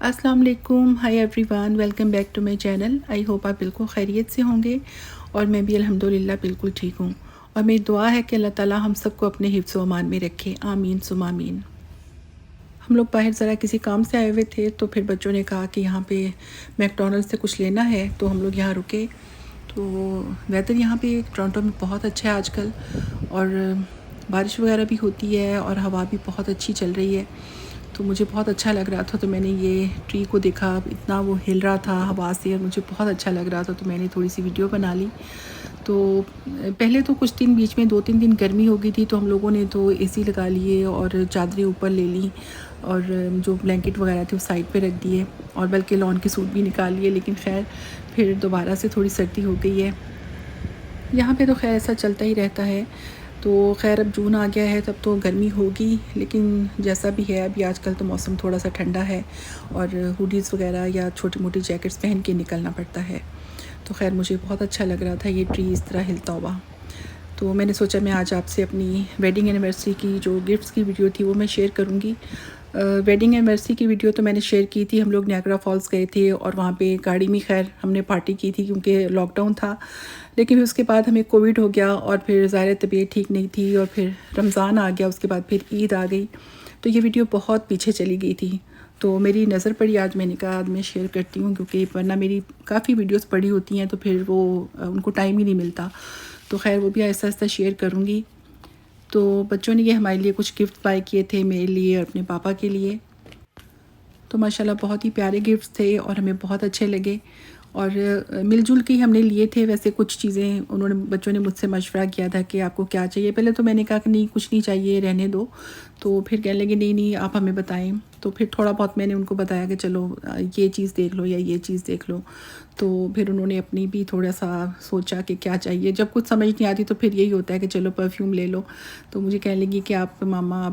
अस्सलाम वालेकुम, hi everyone, welcome back to my channel. I hope आप बिल्कुल खैरियत से होंगे और मैं भी अल्हम्दुलिल्लाह बिल्कुल ठीक हूँ। और मेरी दुआ है कि अल्लाह ताला हम सबको अपने हिफ्ज़ व अमान में रखे, आमीन सुम्मा आमीन। हम लोग बाहर ज़रा किसी काम से आए हुए थे, तो फिर बच्चों ने कहा कि यहाँ पे मैकडॉनल्ड्स से कुछ लेना है, तो हम लोग यहाँ रुके। तो वेदर यहाँ पे टोरंटो में बहुत अच्छा है आजकल, और बारिश वगैरह भी होती है और हवा भी बहुत अच्छी चल रही है। तो मुझे बहुत अच्छा लग रहा था, तो मैंने ये ट्री को देखा, इतना वो हिल रहा था हवा से और मुझे बहुत अच्छा लग रहा था, तो मैंने थोड़ी सी वीडियो बना ली। तो पहले तो कुछ दिन बीच में 2-3 दिन गर्मी हो गई थी, तो हम लोगों ने तो एसी लगा लिए और चादरें ऊपर ले ली और जो ब्लैंकेट वगैरह थे वो साइड पे रख दिए, और बल्कि लॉन के सूट भी निकाल लिए। लेकिन खैर फिर दोबारा से थोड़ी सर्दी हो गई है। यहाँ पे तो खैर ऐसा चलता ही रहता है। तो खैर अब जून आ गया है, तब तो गर्मी होगी, लेकिन जैसा भी है अभी आजकल तो मौसम थोड़ा सा ठंडा है और हुडीज़ वगैरह या छोटी मोटी जैकेट्स पहन के निकलना पड़ता है। तो खैर मुझे बहुत अच्छा लग रहा था ये ट्री इस तरह हिलता हुआ। तो मैंने सोचा मैं आज आपसे अपनी वेडिंग एनिवर्सरी की जो गिफ्ट्स की वीडियो थी वो मैं शेयर करूँगी। वेडिंग एनिवर्सरी की वीडियो तो मैंने शेयर की थी, हम लोग नियाग्रा फॉल्स गए थे और वहाँ पे गाड़ी में खैर हमने पार्टी की थी क्योंकि लॉकडाउन था। लेकिन फिर उसके बाद हमें कोविड हो गया और फिर ज़ाहिर तबीयत ठीक नहीं थी और फिर रमज़ान आ गया, उसके बाद फिर ईद आ गई, तो ये वीडियो बहुत पीछे चली गई थी। तो मेरी नज़र पड़ी, आज मैंने कहा आज मैं शेयर करती हूँ, क्योंकि वरना मेरी काफ़ी वीडियोस पड़ी होती हैं तो फिर वो उनको टाइम ही नहीं मिलता। तो खैर वो भी आहिस्ता आहिस्ता शेयर करूँगी। तो बच्चों ने ये हमारे लिए कुछ गिफ्ट बाय किए थे, मेरे लिए और अपने पापा के लिए। तो माशाल्लाह बहुत ही प्यारे गिफ्ट्स थे और हमें बहुत अच्छे लगे, और मिलजुल के ही हमने लिए थे। वैसे कुछ चीज़ें उन्होंने बच्चों ने मुझसे मशवरा किया था कि आपको क्या चाहिए। पहले तो मैंने कहा कि नहीं कुछ नहीं चाहिए, रहने दो। तो फिर कहने लगे नहीं नहीं आप हमें बताएं। तो फिर थोड़ा बहुत मैंने उनको बताया कि चलो ये चीज़ देख लो या ये चीज़ देख लो। तो फिर उन्होंने अपनी भी थोड़ा सा सोचा कि क्या चाहिए। जब कुछ समझ नहीं आती तो फिर यही होता है कि चलो परफ्यूम ले लो। तो मुझे कहने लगी कि आप मामा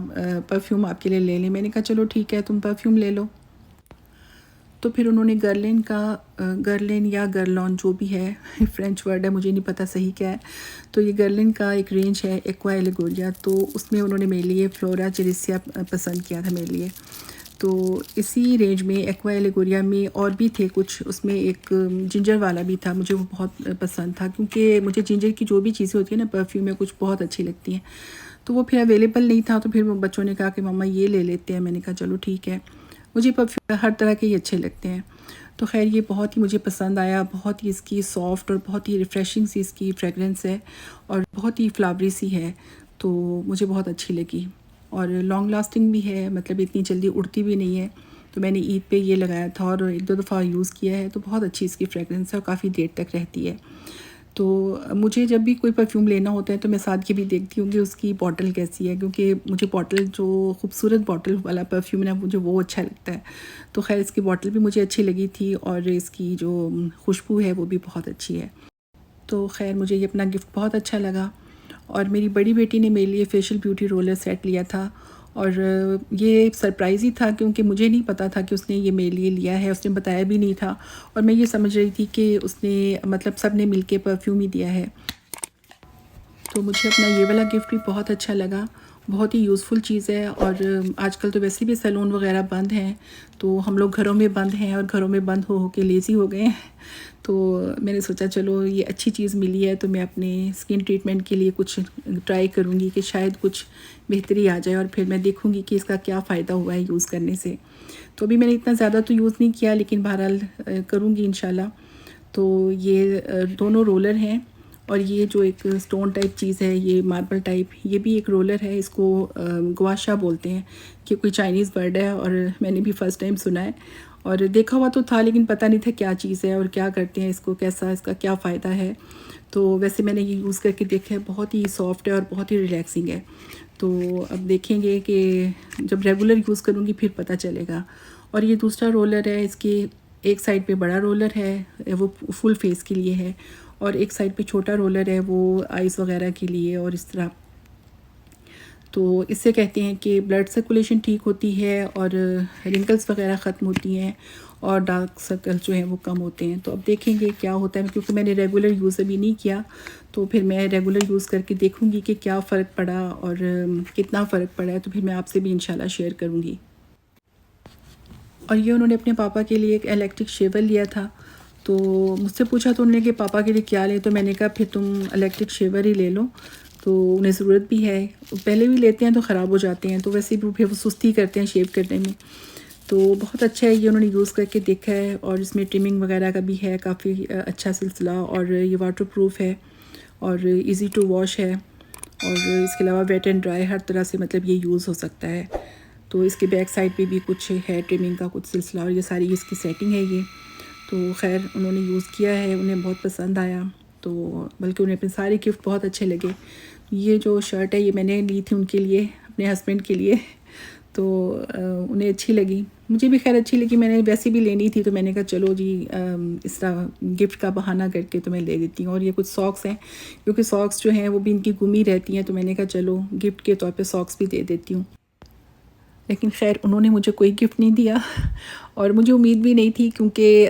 परफ्यूम आपके लिए ले लें। मैंने कहा चलो ठीक है तुम परफ्यूम ले लो। तो फिर उन्होंने गर्लिन का गर्लिन या गर्लॉन जो भी है फ्रेंच वर्ड है, मुझे नहीं पता सही क्या है। तो ये गर्लिन का एक रेंज है एक्वा एलिगोरिया, तो उसमें उन्होंने मेरे लिए फ्लोरा जेरेसिया पसंद किया था मेरे लिए। तो इसी रेंज में एक्वा एलिगोरिया में और भी थे कुछ, उसमें एक जिंजर वाला भी था, मुझे वो बहुत पसंद था क्योंकि मुझे जिंजर की जो भी चीज़ें होती है ना परफ्यूम में कुछ बहुत अच्छी लगती हैं। तो वो फिर अवेलेबल नहीं था, तो फिर बच्चों ने कहा कि मम्मा ये ले लेते हैं। मैंने कहा चलो ठीक है। मुझे परफ्यूम हर तरह के ही अच्छे लगते हैं। तो खैर ये बहुत ही मुझे पसंद आया, बहुत ही इसकी सॉफ्ट और बहुत ही रिफ़्रेशिंग सी इसकी फ्रेगरेंस है और बहुत ही फ्लावरी सी है, तो मुझे बहुत अच्छी लगी। और लॉन्ग लास्टिंग भी है, मतलब इतनी जल्दी उड़ती भी नहीं है। तो मैंने ईद पे ये लगाया था और 1-2 दफ़ा यूज़ किया है, तो बहुत अच्छी इसकी फ्रेगरेंस है और काफ़ी देर तक रहती है। तो मुझे जब भी कोई परफ्यूम लेना होता है तो मैं साथ ये भी देखती हूँ कि उसकी बॉटल कैसी है, क्योंकि मुझे बॉटल जो खूबसूरत बॉटल वाला परफ्यूम है मुझे वो अच्छा लगता है। तो खैर इसकी बॉटल भी मुझे अच्छी लगी थी और इसकी जो खुशबू है वो भी बहुत अच्छी है। तो खैर मुझे ये अपना गिफ्ट बहुत अच्छा लगा। और मेरी बड़ी बेटी ने मेरे लिए फेशियल ब्यूटी रोलर सेट लिया था, और ये सरप्राइज़ ही था क्योंकि मुझे नहीं पता था कि उसने ये मेरे लिए लिया है, उसने बताया भी नहीं था। और मैं ये समझ रही थी कि उसने मतलब सब ने मिल के परफ्यूम ही दिया है। तो मुझे अपना ये वाला गिफ्ट भी बहुत अच्छा लगा, बहुत ही यूज़फुल चीज़ है। और आजकल तो वैसे भी सैलून वगैरह बंद हैं, तो हम लोग घरों में बंद हैं और घरों में बंद हो के लेज़ी हो गए हैं। तो मैंने सोचा चलो ये अच्छी चीज़ मिली है, तो मैं अपने स्किन ट्रीटमेंट के लिए कुछ ट्राई करूँगी कि शायद कुछ बेहतरी आ जाए, और फिर मैं देखूँगी कि इसका क्या फ़ायदा हुआ है यूज़ करने से। तो अभी मैंने इतना ज़्यादा तो यूज़ नहीं किया, लेकिन बहरहाल करूँगी इंशाल्लाह। तो ये दोनों रोलर हैं, और ये जो एक स्टोन टाइप चीज़ है, ये मार्बल टाइप, ये भी एक रोलर है। इसको गुआशा बोलते हैं, कि कोई चाइनीज़ वर्ड है और मैंने भी फ़र्स्ट टाइम सुना है। और देखा हुआ तो था लेकिन पता नहीं था क्या चीज़ है और क्या करते हैं इसको, कैसा इसका क्या फ़ायदा है। तो वैसे मैंने ये यूज़ करके देखा है, बहुत ही सॉफ्ट है और बहुत ही रिलैक्सिंग है। तो अब देखेंगे कि जब रेगुलर यूज़ करूँगी फिर पता चलेगा। और ये दूसरा रोलर है, इसकी एक साइड पे बड़ा रोलर है वो फुल फेस के लिए है, और एक साइड पे छोटा रोलर है वो आइज़ वगैरह के लिए। और इस तरह तो इससे कहते हैं कि ब्लड सर्कुलेशन ठीक होती है और रिंकल्स वगैरह ख़त्म होती हैं और डार्क सर्कल्स जो हैं वो कम होते हैं। तो अब देखेंगे क्या होता है, क्योंकि मैंने रेगुलर यूज़ अभी नहीं किया, तो फिर मैं रेगुलर यूज़ करके देखूँगी कि क्या फ़र्क पड़ा और कितना फ़र्क पड़ा है, तो फिर मैं आपसे भी इंशाल्लाह शेयर करूँगी। और ये उन्होंने अपने पापा के लिए एक इलेक्ट्रिक शेवर लिया था। तो मुझसे पूछा तो उन्होंने कि पापा के लिए क्या लें, तो मैंने कहा फिर तुम इलेक्ट्रिक शेवर ही ले लो, तो उन्हें ज़रूरत भी है। पहले भी लेते हैं तो ख़राब हो जाते हैं, तो वैसे भी फिर वो सुस्ती करते हैं शेव करने में। तो बहुत अच्छा है, ये उन्होंने यूज़ करके देखा है और इसमें ट्रिमिंग वगैरह का भी है काफ़ी अच्छा सिलसिला, और ये वाटरप्रूफ है और इजी टू वॉश है, और इसके अलावा वेट एंड ड्राई हर तरह से मतलब ये यूज़ हो सकता है। तो इसके बैक साइड पे भी कुछ है ट्रिमिंग का कुछ सिलसिला, और ये सारी इसकी सेटिंग है ये। तो खैर उन्होंने यूज़ किया है, उन्हें बहुत पसंद आया, तो बल्कि उन्हें अपने सारे गिफ्ट बहुत अच्छे लगे। ये जो शर्ट है ये मैंने ली थी उनके लिए, अपने हस्बैंड के लिए, तो उन्हें अच्छी लगी, मुझे भी खैर अच्छी लगी। मैंने वैसे भी लेनी थी तो मैंने कहा चलो जी इस तरह गिफ्ट का बहाना करके तो मैं ले देती हूँ। और ये कुछ सॉक्स हैं, क्योंकि सॉक्स जो हैं वो भी इनकी गुमी रहती हैं, तो मैंने कहा चलो गिफ्ट के तौर पे सॉक्स भी दे देती हूँ। लेकिन खैर उन्होंने मुझे कोई गिफ्ट नहीं दिया और मुझे उम्मीद भी नहीं थी, क्योंकि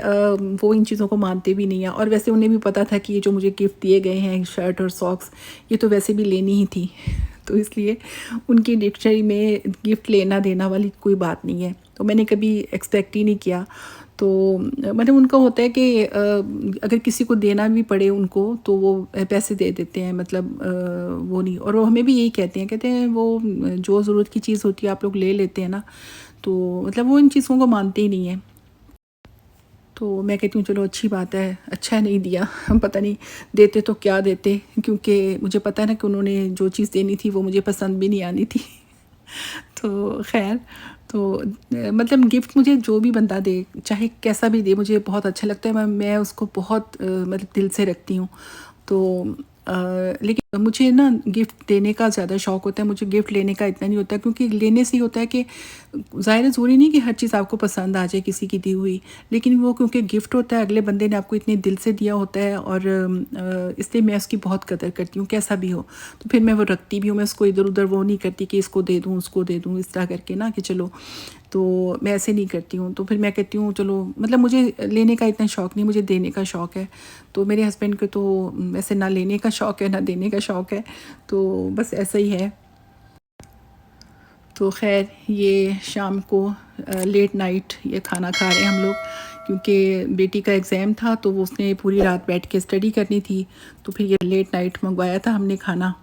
वो इन चीज़ों को मानते भी नहीं हैं। और वैसे उन्हें भी पता था कि ये जो मुझे गिफ्ट दिए गए हैं शर्ट और सॉक्स, ये तो वैसे भी लेनी ही थी तो इसलिए उनकी डिक्शनरी में गिफ्ट लेना देना वाली कोई बात नहीं है, तो मैंने कभी एक्सपेक्ट ही नहीं किया। तो मतलब उनका होता है कि अगर किसी को देना भी पड़े उनको तो वो पैसे दे देते हैं, मतलब वो नहीं। और वो हमें भी यही कहते हैं वो जो ज़रूरत की चीज़ होती है आप लोग ले लेते हैं ना, तो मतलब वो इन चीज़ों को मानते ही नहीं है। तो मैं कहती हूँ चलो अच्छी बात है, अच्छा नहीं दिया हम पता नहीं देते तो क्या देते, क्योंकि मुझे पता है ना कि उन्होंने जो चीज़ देनी थी वो मुझे पसंद भी नहीं आनी थी तो खैर, तो मतलब गिफ्ट मुझे जो भी बंदा दे चाहे कैसा भी दे मुझे बहुत अच्छा लगता है, मैं उसको बहुत मतलब दिल से रखती हूँ। तो लेकिन मुझे ना गिफ्ट देने का ज़्यादा शौक़ होता है, मुझे गिफ्ट लेने का इतना नहीं होता, क्योंकि लेने से ही होता है कि ज़ाहिर है ज़रूरी नहीं कि हर चीज़ आपको पसंद आ जाए किसी की दी हुई, लेकिन वो क्योंकि गिफ्ट होता है अगले बंदे ने आपको इतने दिल से दिया होता है, और इसलिए मैं उसकी बहुत कदर करती हूँ कैसा भी हो। तो फिर मैं वो रखती भी हूँ, मैं उसको इधर उधर वो नहीं करती कि इसको दे दूँ उसको दे दूँ इस तरह करके ना कि चलो, तो मैं ऐसे नहीं करती हूँ। तो फिर मैं कहती हूँ चलो, मतलब मुझे लेने का इतना शौक़ नहीं, मुझे देने का शौक़ है। तो मेरे हस्बैंड को तो वैसे ना लेने का शौक़ है ना देने का शौक़ है, तो बस ऐसा ही है। तो खैर ये शाम को लेट नाइट ये खाना खा रहे हैं हम लोग, क्योंकि बेटी का एग्ज़ाम था तो वो उसने पूरी रात बैठ के स्टडी करनी थी, तो फिर ये लेट नाइट मंगवाया था हमने खाना।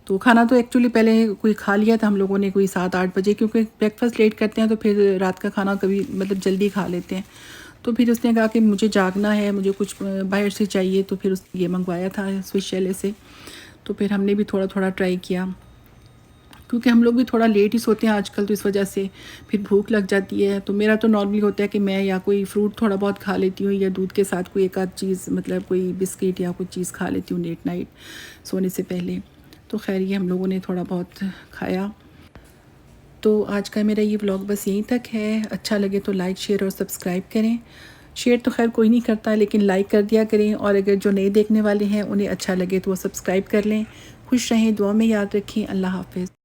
तो खाना तो एक्चुअली पहले कोई खा लिया था हम लोगों ने कोई 7-8 बजे, क्योंकि ब्रेकफास्ट लेट करते हैं तो फिर रात का खाना कभी मतलब जल्दी खा लेते हैं। तो फिर उसने कहा कि मुझे जागना है, मुझे कुछ बाहर से चाहिए, तो फिर उसने ये मंगवाया था स्विस चैले से। तो फिर हमने भी थोड़ा थोड़ा ट्राई किया, क्योंकि हम लोग भी थोड़ा लेट ही सोते हैं आजकल, तो इस वजह से फिर भूख लग जाती है। तो मेरा तो नॉर्मली होता है कि मैं या कोई फ्रूट थोड़ा बहुत खा लेती हूँ, या दूध के साथ कोई एक आध चीज़, मतलब कोई बिस्किट या कुछ चीज़ खा लेती हूँ लेट नाइट सोने से पहले। तो खैर ये हम लोगों ने थोड़ा बहुत खाया। तो आज का मेरा ये व्लॉग बस यहीं तक है। अच्छा लगे तो लाइक शेयर और सब्सक्राइब करें। शेयर तो खैर कोई नहीं करता, लेकिन लाइक कर दिया करें, और अगर जो नए देखने वाले हैं उन्हें अच्छा लगे तो वो सब्सक्राइब कर लें। खुश रहें, दुआ में याद रखें। अल्लाह हाफ़िज़।